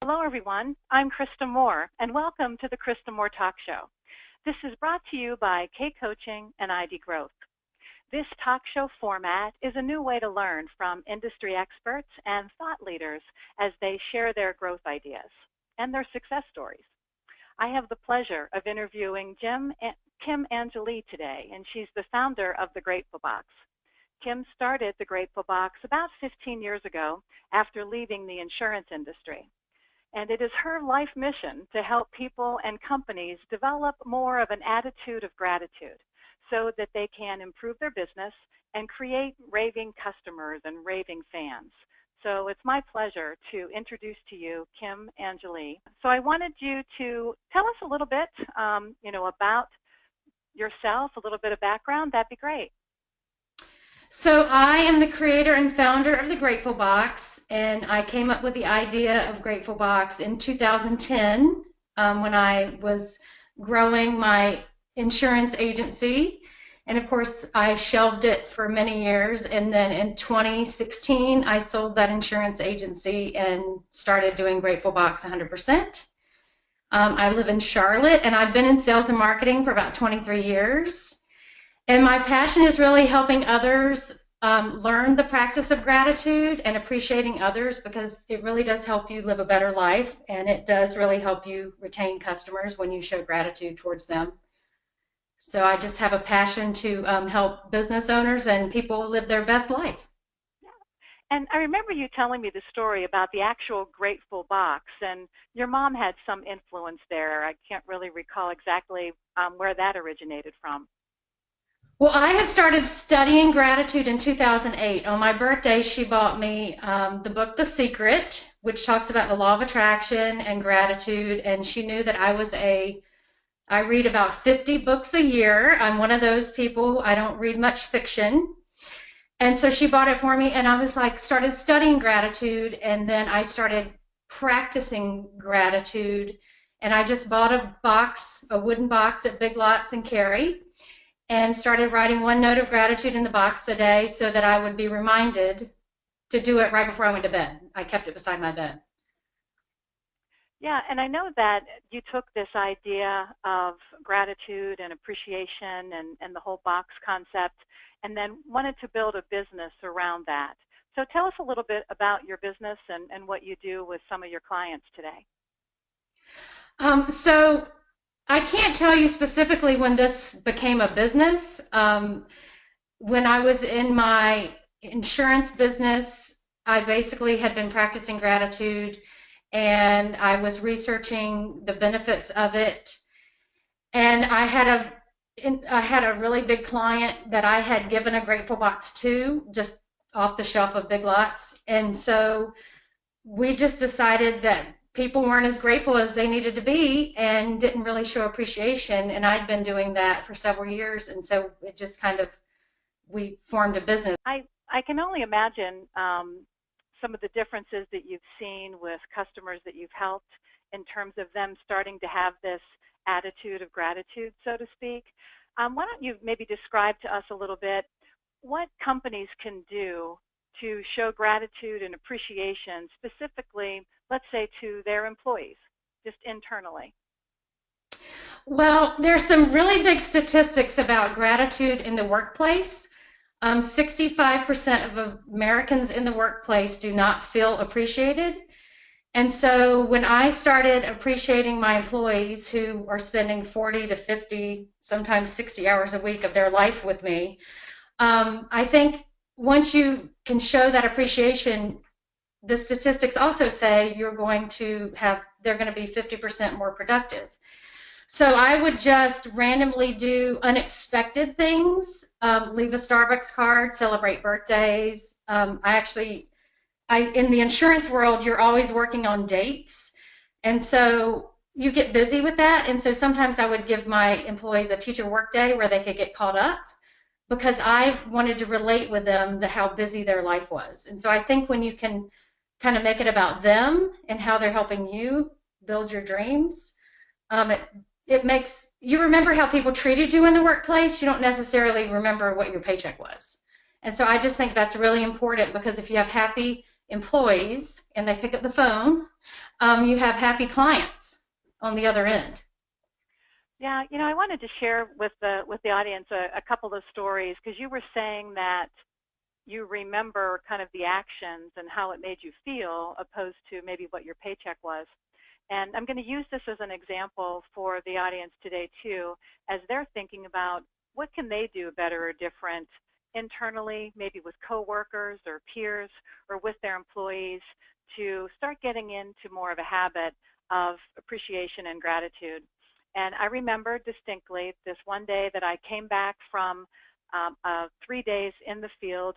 Hello, everyone. I'm Krista Moore, and welcome to the Krista Moore Talk Show. This is brought to you by K Coaching and ID Growth. This talk show format is a new way to learn from industry experts and thought leaders as they share their growth ideas and their success stories. I have the pleasure of interviewing Kim Angeli today, and she's the founder of The Grateful Box. Kim started The Grateful Box about 15 years ago after leaving the insurance industry. And it is her life mission to help people and companies develop more of an attitude of gratitude so that they can improve their business and create raving customers and raving fans. So it's my pleasure to introduce to you Kim Angeli. So I wanted you to tell us a little bit, about yourself, a little bit of background. That'd be great. So I am the creator and founder of The Grateful Box, and I came up with the idea of Grateful Box in 2010 when I was growing my insurance agency. And of course, I shelved it for many years. And then in 2016, I sold that insurance agency and started doing Grateful Box 100%. I live in Charlotte, and I've been in sales and marketing for about 23 years. And my passion is really helping others learn the practice of gratitude and appreciating others, because it really does help you live a better life, and it does really help you retain customers when you show gratitude towards them. So I just have a passion to help business owners and people live their best life. And I remember you telling me the story about the actual Grateful Box, and your mom had some influence there. I can't really recall exactly where that originated from. Well, I had started studying gratitude in 2008. On my birthday, she bought me the book The Secret, which talks about the law of attraction and gratitude, and she knew that I read about 50 books a year. I'm one of those people. I don't read much fiction. And so she bought it for me, and I was started studying gratitude, and then I started practicing gratitude, and I just bought a wooden box at Big Lots in Cary, and started writing one note of gratitude in the box a day so that I would be reminded to do it right before I went to bed. I kept it beside my bed. Yeah, and I know that you took this idea of gratitude and appreciation and the whole box concept and then wanted to build a business around that. So tell us a little bit about your business and what you do with some of your clients today. So I can't tell you specifically when this became a business. When I was in my insurance business, I basically had been practicing gratitude, and I was researching the benefits of it. And I had a really big client that I had given a Grateful Box to, just off the shelf of Big Lots. And so we just decided that people weren't as grateful as they needed to be and didn't really show appreciation. And I'd been doing that for several years. And so it just we formed a business. I can only imagine some of the differences that you've seen with customers that you've helped in terms of them starting to have this attitude of gratitude, so to speak. Why don't you maybe describe to us a little bit what companies can do to show gratitude and appreciation specifically, let's say, to their employees, just internally? Well, there's some really big statistics about gratitude in the workplace. 65% of Americans in the workplace do not feel appreciated. And so when I started appreciating my employees who are spending 40 to 50, sometimes 60 hours a week of their life with me, I think once you can show that appreciation, the statistics also say they're going to be 50% more productive. So I would just randomly do unexpected things, leave a Starbucks card, celebrate birthdays. In the insurance world, you're always working on dates. And so you get busy with that. And so sometimes I would give my employees a teacher work day where they could get caught up, because I wanted to relate with them how busy their life was. And so I think when you can kind of make it about them and how they're helping you build your dreams, it makes you remember how people treated you in the workplace. You don't necessarily remember what your paycheck was. And so I just think that's really important, because if you have happy employees and they pick up the phone, you have happy clients on the other end. Yeah, I wanted to share with the audience a couple of stories, because you were saying that you remember kind of the actions and how it made you feel, opposed to maybe what your paycheck was. And I'm going to use this as an example for the audience today too, as they're thinking about what can they do better or different internally, maybe with coworkers or peers or with their employees, to start getting into more of a habit of appreciation and gratitude. And I remember distinctly this one day that I came back from 3 days in the field,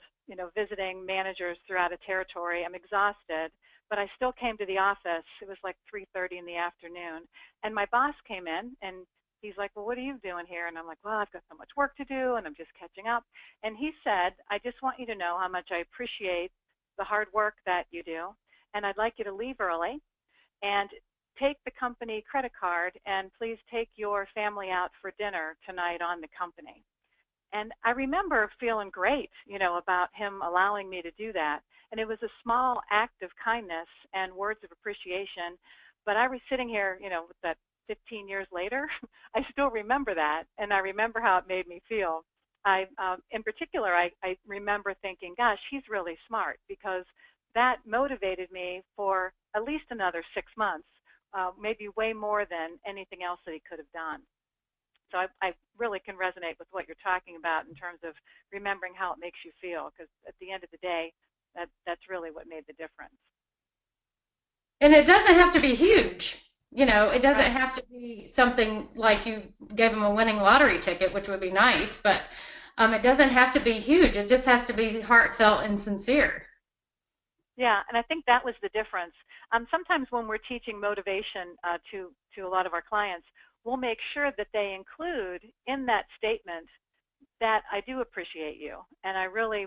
visiting managers throughout a territory. I'm exhausted, but I still came to the office. It was like 3:30 in the afternoon. And my boss came in and he's like, well, what are you doing here? And I'm like, well, I've got so much work to do and I'm just catching up. And he said, I just want you to know how much I appreciate the hard work that you do. And I'd like you to leave early and take the company credit card and please take your family out for dinner tonight on the company. And I remember feeling great, about him allowing me to do that. And it was a small act of kindness and words of appreciation. But I was sitting here, with that 15 years later, I still remember that. And I remember how it made me feel. In particular, I remember thinking, gosh, he's really smart, because that motivated me for at least another 6 months, maybe way more than anything else that he could have done. So I really can resonate with what you're talking about in terms of remembering how it makes you feel, because at the end of the day, that's really what made the difference. And it doesn't have to be huge. It doesn't Right. have to be something like you gave them a winning lottery ticket, which would be nice, but it doesn't have to be huge. It just has to be heartfelt and sincere. Yeah, and I think that was the difference. Sometimes when we're teaching motivation to a lot of our clients, we'll make sure that they include in that statement that I do appreciate you, and I really,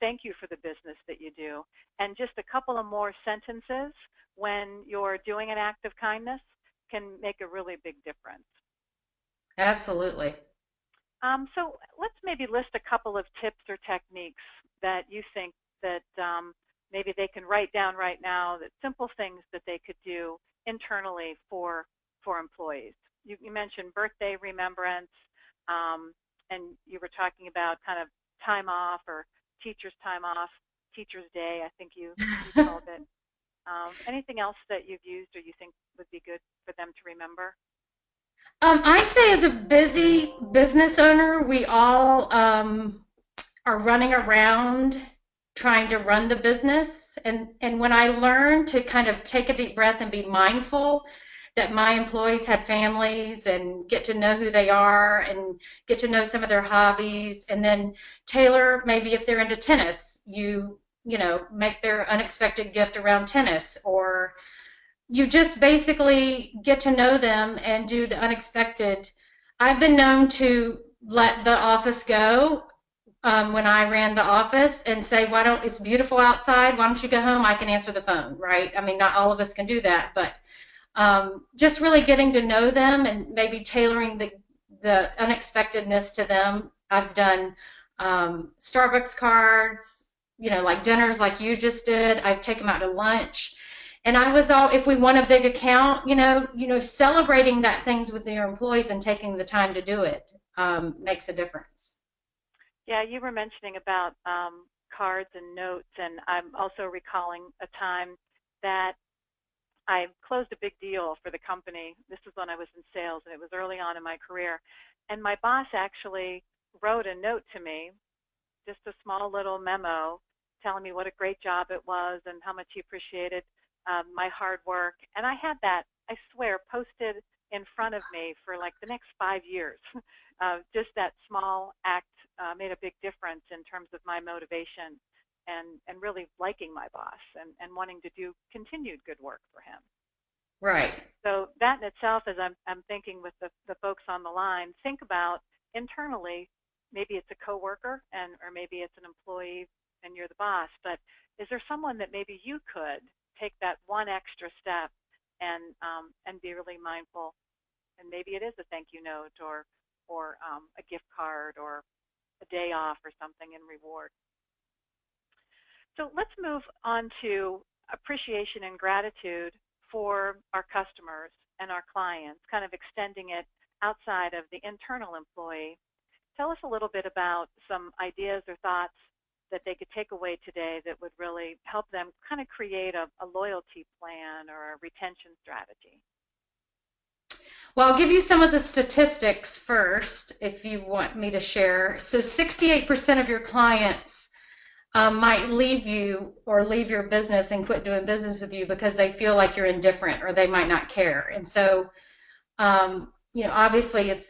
thank you for the business that you do. And just a couple of more sentences when you're doing an act of kindness can make a really big difference. Absolutely. So let's maybe list a couple of tips or techniques that you think that maybe they can write down right now, that simple things that they could do internally for employees. You mentioned birthday remembrance, and you were talking about kind of time off, or teacher's time off, teacher's day, I think you called it. Anything else that you've used or you think would be good for them to remember? I say as a busy business owner, we all are running around trying to run the business. And when I learned to kind of take a deep breath and be mindful that my employees had families, and get to know who they are and get to know some of their hobbies, and then tailor, maybe if they're into tennis, make their unexpected gift around tennis, or you just basically get to know them and do the unexpected. I've been known to let the office go, when I ran the office, and say, it's beautiful outside, why don't you go home? I can answer the phone, right? I mean, not all of us can do that, but just really getting to know them and maybe tailoring the unexpectedness to them. I've done Starbucks cards, like dinners like you just did. I've taken them out to lunch. And if we want a big account, celebrating that things with your employees and taking the time to do it makes a difference. Yeah, you were mentioning about cards and notes, and I'm also recalling a time that I closed a big deal for the company. This was when I was in sales, and it was early on in my career. And my boss actually wrote a note to me, just a small little memo, telling me what a great job it was and how much he appreciated my hard work. And I had that, I swear, posted in front of me for like the next 5 years. Just that small act made a big difference in terms of my motivation and really liking my boss and wanting to do continued good work for him. Right. So that in itself, as I'm thinking with the folks on the line, think about internally, maybe it's a coworker or maybe it's an employee and you're the boss, but is there someone that maybe you could take that one extra step and be really mindful? And maybe it is a thank you note or a gift card or a day off or something in reward. So let's move on to appreciation and gratitude for our customers and our clients, kind of extending it outside of the internal employee. Tell us a little bit about some ideas or thoughts that they could take away today that would really help them kind of create a loyalty plan or a retention strategy. Well, I'll give you some of the statistics first if you want me to share. So 68% of your clients might leave you or leave your business and quit doing business with you because they feel like you're indifferent or they might not care. And so, obviously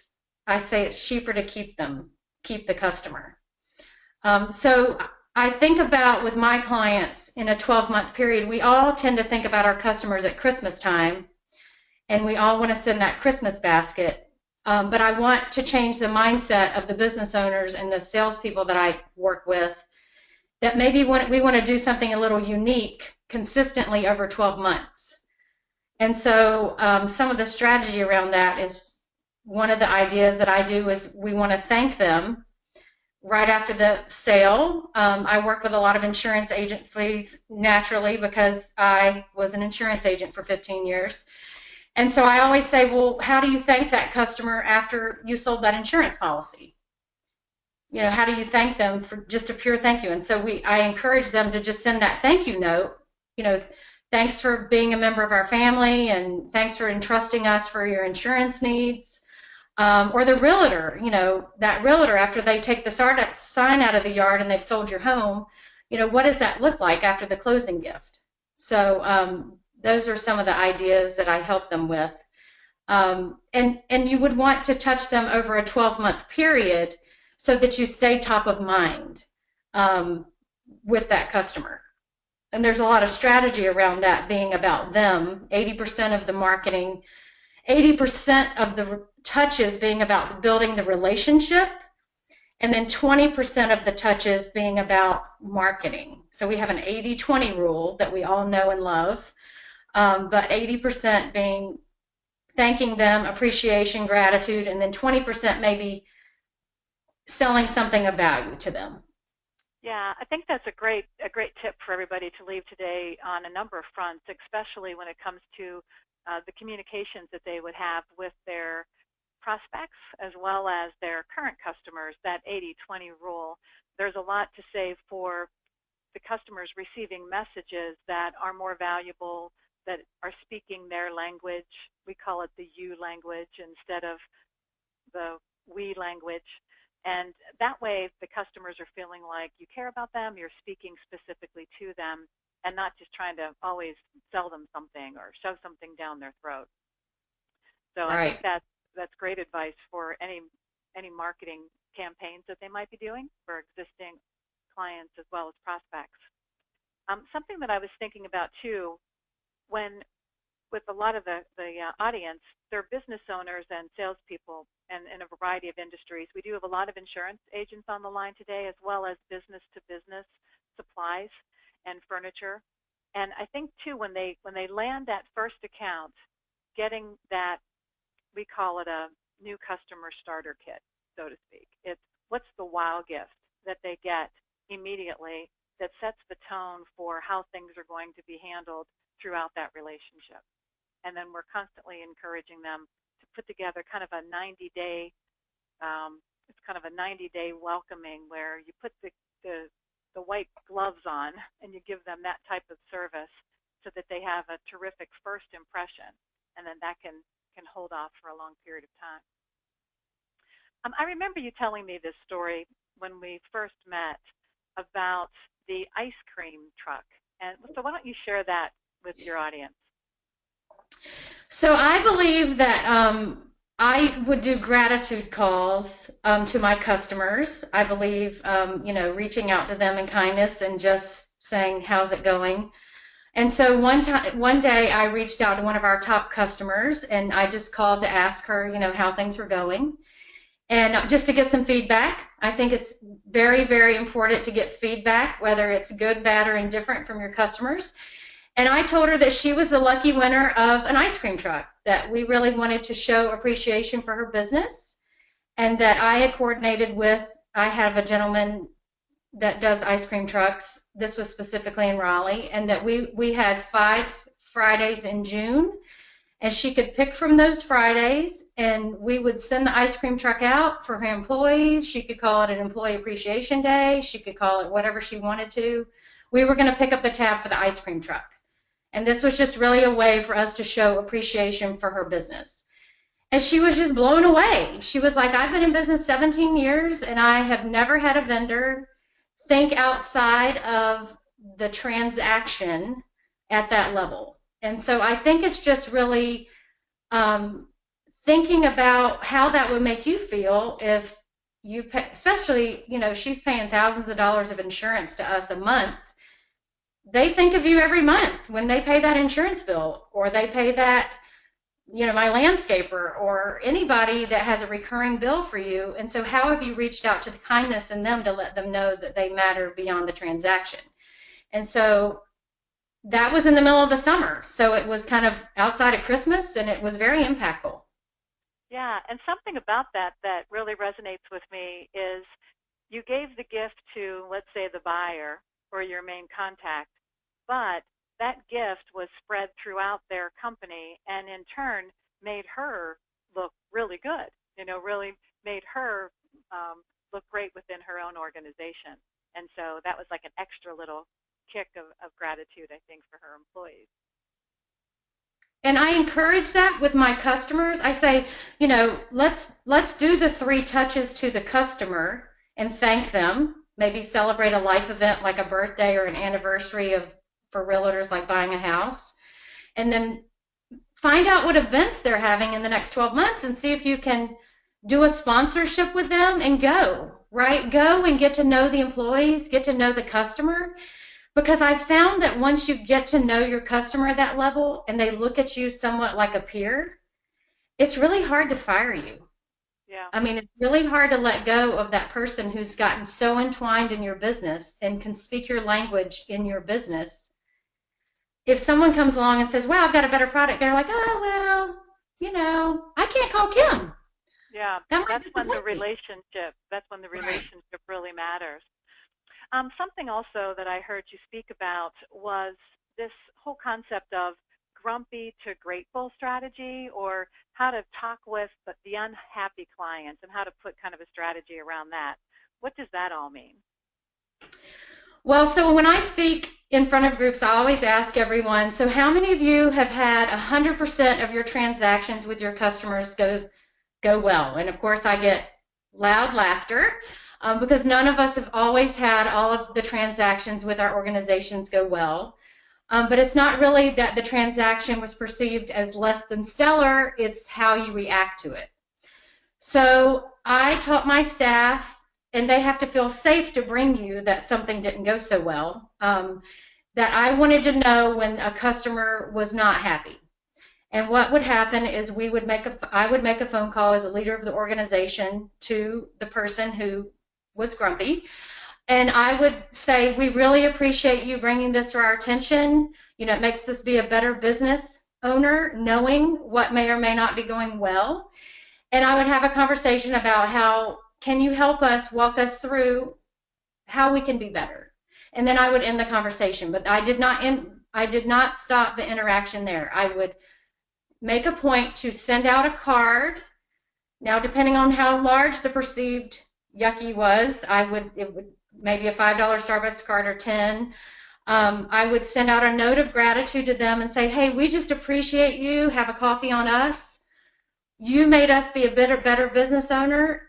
I say it's cheaper to keep the customer. So I think about with my clients in a 12-month period, we all tend to think about our customers at Christmas time, and we all want to send that Christmas basket. But I want to change the mindset of the business owners and the salespeople that I work with, that maybe we want to do something a little unique consistently over 12 months. And so some of the strategy around that is, one of the ideas that I do is we want to thank them right after the sale. I work with a lot of insurance agencies naturally because I was an insurance agent for 15 years. And so I always say, well, how do you thank that customer after you sold that insurance policy? How do you thank them for just a pure thank you? And so I encourage them to just send that thank you note. Thanks for being a member of our family, and thanks for entrusting us for your insurance needs. Or the realtor, that realtor, after they take the sign out of the yard and they've sold your home, what does that look like after the closing gift? So those are some of the ideas that I help them with. And you would want to touch them over a 12-month period so that you stay top of mind with that customer. And there's a lot of strategy around that being about them. 80% of the marketing, 80% of the touches being about building the relationship, and then 20% of the touches being about marketing. So we have an 80-20 rule that we all know and love, but 80% being thanking them, appreciation, gratitude, and then 20% maybe selling something of value to them. Yeah, I think that's a great tip for everybody to leave today on a number of fronts, especially when it comes to the communications that they would have with their prospects as well as their current customers, that 80-20 rule. There's a lot to say for the customers receiving messages that are more valuable, that are speaking their language. We call it the you language instead of the we language. And that way the customers are feeling like you care about them, you're speaking specifically to them, and not just trying to always sell them something or shove something down their throat. So Right. I think that's great advice for any marketing campaigns that they might be doing for existing clients as well as prospects. Something that I was thinking about too, with a lot of the audience, they're business owners and salespeople and in a variety of industries. We do have a lot of insurance agents on the line today, as well as business-to-business supplies and furniture. And I think too, when they land that first account, getting that, we call it a new customer starter kit, so to speak. It's what's the wow gift that they get immediately that sets the tone for how things are going to be handled throughout that relationship. And then we're constantly encouraging them to put together kind of a 90-day, it's kind of a 90-day welcoming where you put the white gloves on and you give them that type of service so that they have a terrific first impression, and then that can hold off for a long period of time. I remember you telling me this story when we first met about the ice cream truck. And so why don't you share that with your audience? So I believe that I would do gratitude calls to my customers. I believe, reaching out to them in kindness and just saying, how's it going? And so one day I reached out to one of our top customers, and I just called to ask her, how things were going, and just to get some feedback. I think it's very, very important to get feedback, whether it's good, bad, or indifferent from your customers. And I told her that she was the lucky winner of an ice cream truck, that we really wanted to show appreciation for her business, and that I had coordinated with, I have a gentleman that does ice cream trucks. This was specifically in Raleigh, and that we had 5 Fridays in June, and she could pick from those Fridays, and we would send the ice cream truck out for her employees. She could call it an employee appreciation day. She could call it whatever she wanted to. We were going to pick up the tab for the ice cream truck. And this was just really a way for us to show appreciation for her business. And she was just blown away. She was like, I've been in business 17 years, and I have never had a vendor think outside of the transaction at that level. And so I think it's just really thinking about how that would make you feel if you pay, especially, she's paying thousands of dollars of insurance to us a month. They think of you every month when they pay that insurance bill, or they pay that, my landscaper, or anybody that has a recurring bill for you. And so how have you reached out to the kindness in them to let them know that they matter beyond the transaction? And so that was in the middle of the summer. So it was kind of outside of Christmas, and it was very impactful. Yeah, and something about that really resonates with me is you gave the gift to, let's say, the buyer or your main contact, but that gift was spread throughout their company and in turn made her look really good, really made her look great within her own organization. And so that was like an extra little kick of gratitude, I think, for her employees. And I encourage that with my customers. I say, let's do the 3 touches to the customer and thank them. Maybe celebrate a life event like a birthday or an anniversary for realtors, like buying a house. And then find out what events they're having in the next 12 months and see if you can do a sponsorship with them and go, right? Go and get to know the employees, get to know the customer. Because I've found that once you get to know your customer at that level and they look at you somewhat like a peer, it's really hard to fire you. Yeah. I mean, it's really hard to let go of that person who's gotten so entwined in your business and can speak your language in your business. If someone comes along and says, well, I've got a better product, they're like, oh, well, I can't call Kim. Yeah, that's when the relationship really matters. Something also that I heard you speak about was this whole concept of grumpy to grateful strategy, or how to talk with the unhappy clients and how to put kind of a strategy around that. What does that all mean? Well, so when I speak in front of groups, I always ask everyone, so how many of you have had 100% of your transactions with your customers go well? And of course, I get loud laughter. Because none of us have always had all of the transactions with our organizations go well. But it's not really that the transaction was perceived as less than stellar, it's how you react to it. So I taught my staff, and they have to feel safe to bring you that something didn't go so well, that I wanted to know when a customer was not happy. And what would happen is I would make a phone call as a leader of the organization to the person who was grumpy, and I would say, we really appreciate you bringing this to our attention. It makes us be a better business owner, knowing what may or may not be going well. And I would have a conversation about how can you help us, walk us through how we can be better. And then I would end the conversation, but I did not stop the interaction there. I would make a point to send out a card. Now, depending on how large the perceived yucky was, it would maybe a $5 Starbucks card or 10. I would send out a note of gratitude to them and say, hey, we just appreciate you. Have a coffee on us. You made us be a better business owner,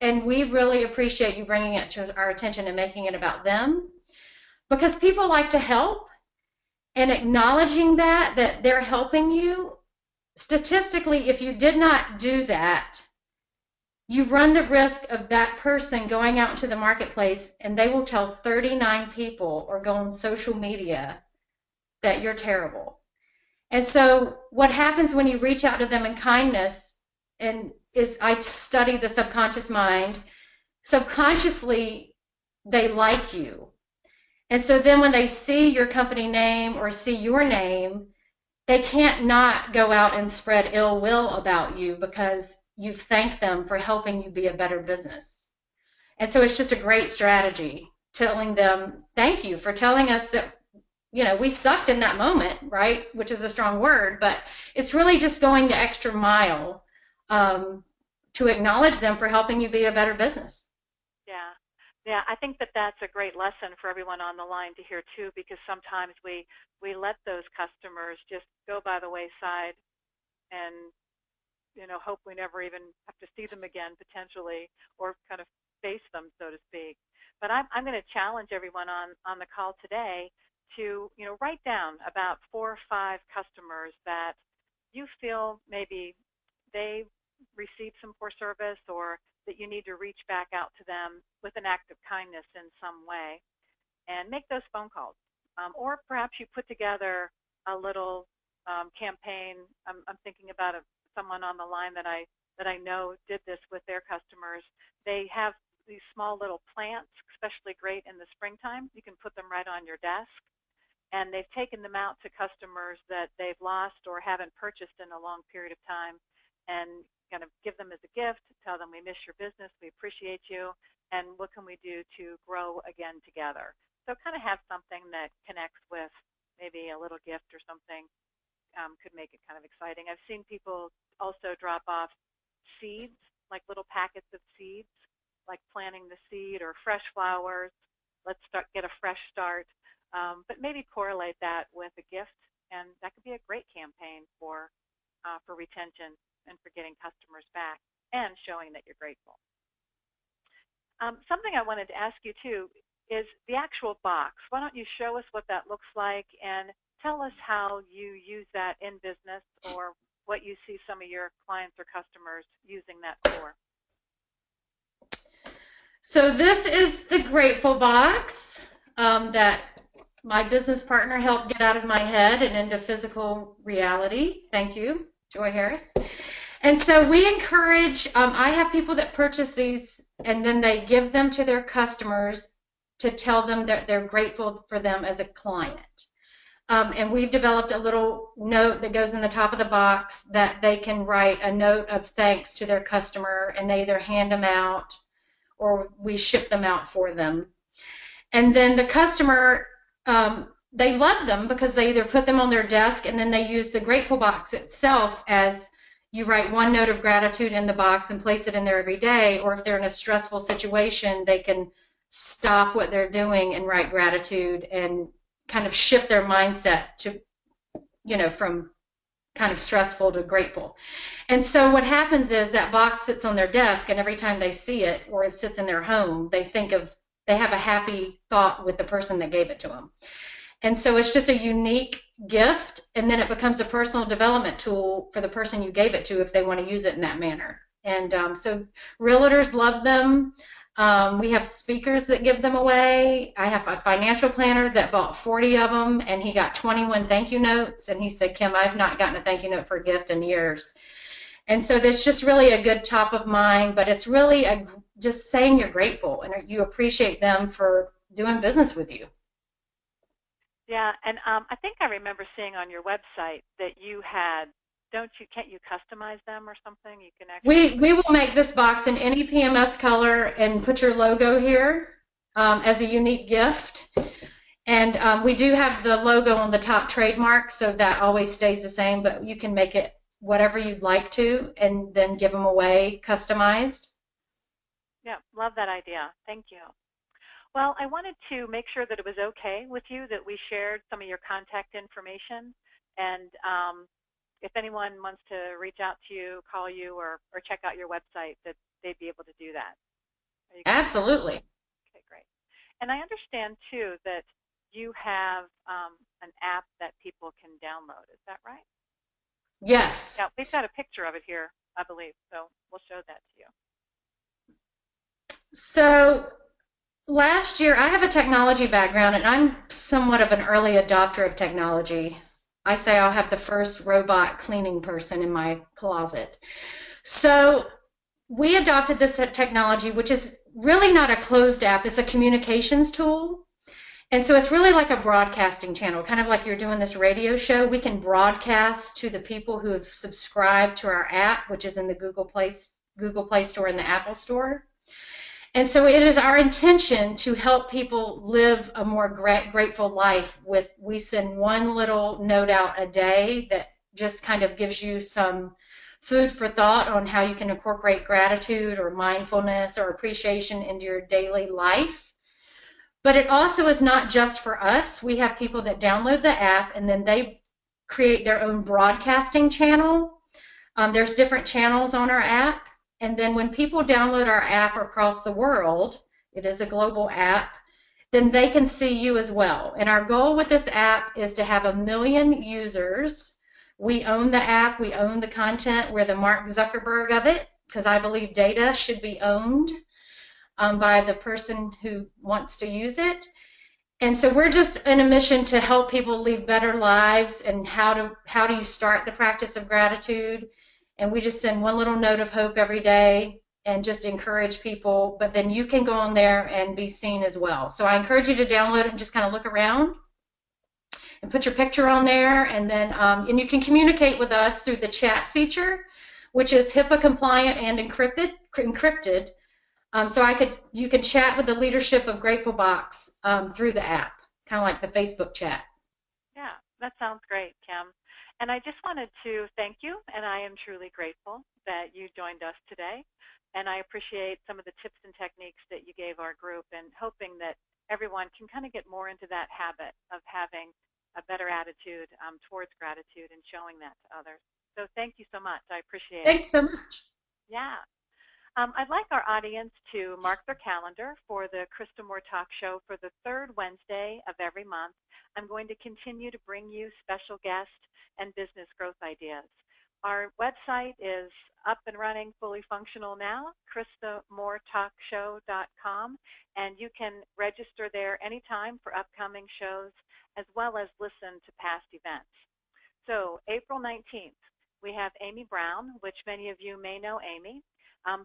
and we really appreciate you bringing it to our attention and making it about them. Because people like to help, and acknowledging that they're helping you. Statistically, if you did not do that, you run the risk of that person going out into the marketplace and they will tell 39 people or go on social media that you're terrible. And so what happens when you reach out to them in kindness, I study the subconscious mind, subconsciously they like you. And so then when they see your company name or see your name, they can't not go out and spread ill will about you because you've thanked them for helping you be a better business. And so it's just a great strategy telling them thank you for telling us that, we sucked in that moment, right? Which is a strong word, but it's really just going the extra mile to acknowledge them for helping you be a better business. Yeah. Yeah, I think that that's a great lesson for everyone on the line to hear too, because sometimes we let those customers just go by the wayside and hope we never even have to see them again potentially, or kind of face them, so to speak. But I'm going to challenge everyone on the call today to write down about 4 or 5 customers that you feel maybe they received some poor service, or that you need to reach back out to them with an act of kindness in some way, and make those phone calls. Or perhaps you put together a little campaign. I'm thinking about someone on the line that I know did this with their customers. They have these small little plants, especially great in the springtime. You can put them right on your desk. And they've taken them out to customers that they've lost or haven't purchased in a long period of time, and kind of give them as a gift, tell them we miss your business, we appreciate you, and what can we do to grow again together. So kind of have something that connects with maybe a little gift or something, could make it kind of exciting. I've seen people also drop off seeds, like little packets of seeds, like planting the seed, or fresh flowers. Let's get a fresh start. But maybe correlate that with a gift, and that could be a great campaign for retention and for getting customers back and showing that you're grateful. Something I wanted to ask you too is the actual box. Why don't you show us what that looks like, and tell us how you use that in business, or what you see some of your clients or customers using that for. So this is the Grateful Box that my business partner helped get out of my head and into physical reality. Thank you, Joy Harris. And so we encourage, I have people that purchase these, and then they give them to their customers to tell them that they're grateful for them as a client. And we've developed a little note that goes in the top of the box that they can write a note of thanks to their customer, and they either hand them out or we ship them out for them. And then the customer, they love them because they either put them on their desk, and then they use the Grateful Box itself as you write one note of gratitude in the box and place it in there every day, or if they're in a stressful situation, they can stop what they're doing and write gratitude and kind of shift their mindset to, from kind of stressful to grateful. And so what happens is that box sits on their desk, and every time they see it, or it sits in their home, they have a happy thought with the person that gave it to them. And so it's just a unique gift, and then it becomes a personal development tool for the person you gave it to if they want to use it in that manner. And so realtors love them. We have speakers that give them away. I have a financial planner that bought 40 of them, and he got 21 thank you notes, and he said, Kim, I've not gotten a thank you note for a gift in years. And so that's just really a good top of mind, but it's really just saying you're grateful and you appreciate them for doing business with you. Yeah, and I think I remember seeing on your website that you had, can't you customize them or something? You can actually. We will make this box in any PMS color and put your logo here as a unique gift. And we do have the logo on the top trademark, so that always stays the same, but you can make it whatever you'd like to and then give them away customized. Yeah, love that idea. Thank you. Well, I wanted to make sure that it was okay with you that we shared some of your contact information, and if anyone wants to reach out to you, call you, or check out your website, that they'd be able to do that. Absolutely. Okay, great. And I understand too that you have an app that people can download. Is that right? Yes. Yeah, we've got a picture of it here, I believe, so we'll show that to you. So last year, I have a technology background, and I'm somewhat of an early adopter of technology. I say I'll have the first robot cleaning person in my closet. So we adopted this technology, which is really not a closed app. It's a communications tool. And so it's really like a broadcasting channel, kind of like you're doing this radio show. We can broadcast to the people who have subscribed to our app, which is in the Google Play Store and the Apple Store. And so it is our intention to help people live a more grateful life with, we send one little note out a day that just kind of gives you some food for thought on how you can incorporate gratitude or mindfulness or appreciation into your daily life. But it also is not just for us. We have people that download the app and then they create their own broadcasting channel. There's different channels on our app. And then when people download our app across the world, it is a global app, then they can see you as well. And our goal with this app is to have 1 million users. We own the app, we own the content, we're the Mark Zuckerberg of it, because I believe data should be owned by the person who wants to use it. And so we're just in a mission to help people live better lives, and how do you start the practice of gratitude. And we just send one little note of hope every day and just encourage people. But then you can go on there and be seen as well. So I encourage you to download it and just kind of look around and put your picture on there. And then and you can communicate with us through the chat feature, which is HIPAA compliant and encrypted. So you can chat with the leadership of Grateful Box through the app, kind of like the Facebook chat. Yeah, that sounds great, Kim. And I just wanted to thank you, and I am truly grateful that you joined us today. And I appreciate some of the tips and techniques that you gave our group, and hoping that everyone can kind of get more into that habit of having a better attitude towards gratitude and showing that to others. So thank you so much. I appreciate it. Thanks so much. Yeah. I'd like our audience to mark their calendar for the Krista Moore Talk Show for the third Wednesday of every month. I'm going to continue to bring you special guests and business growth ideas. Our website is up and running, fully functional now, KristaMooreTalkShow.com, and you can register there anytime for upcoming shows, as well as listen to past events. So April 19th, we have Amy Brown, which many of you may know Amy.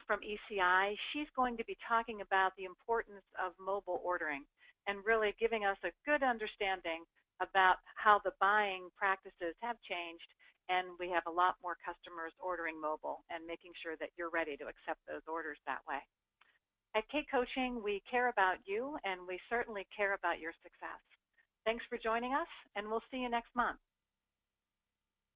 From ECI. She's going to be talking about the importance of mobile ordering and really giving us a good understanding about how the buying practices have changed, and we have a lot more customers ordering mobile and making sure that you're ready to accept those orders that way. At K Coaching, we care about you, and we certainly care about your success. Thanks for joining us, and we'll see you next month.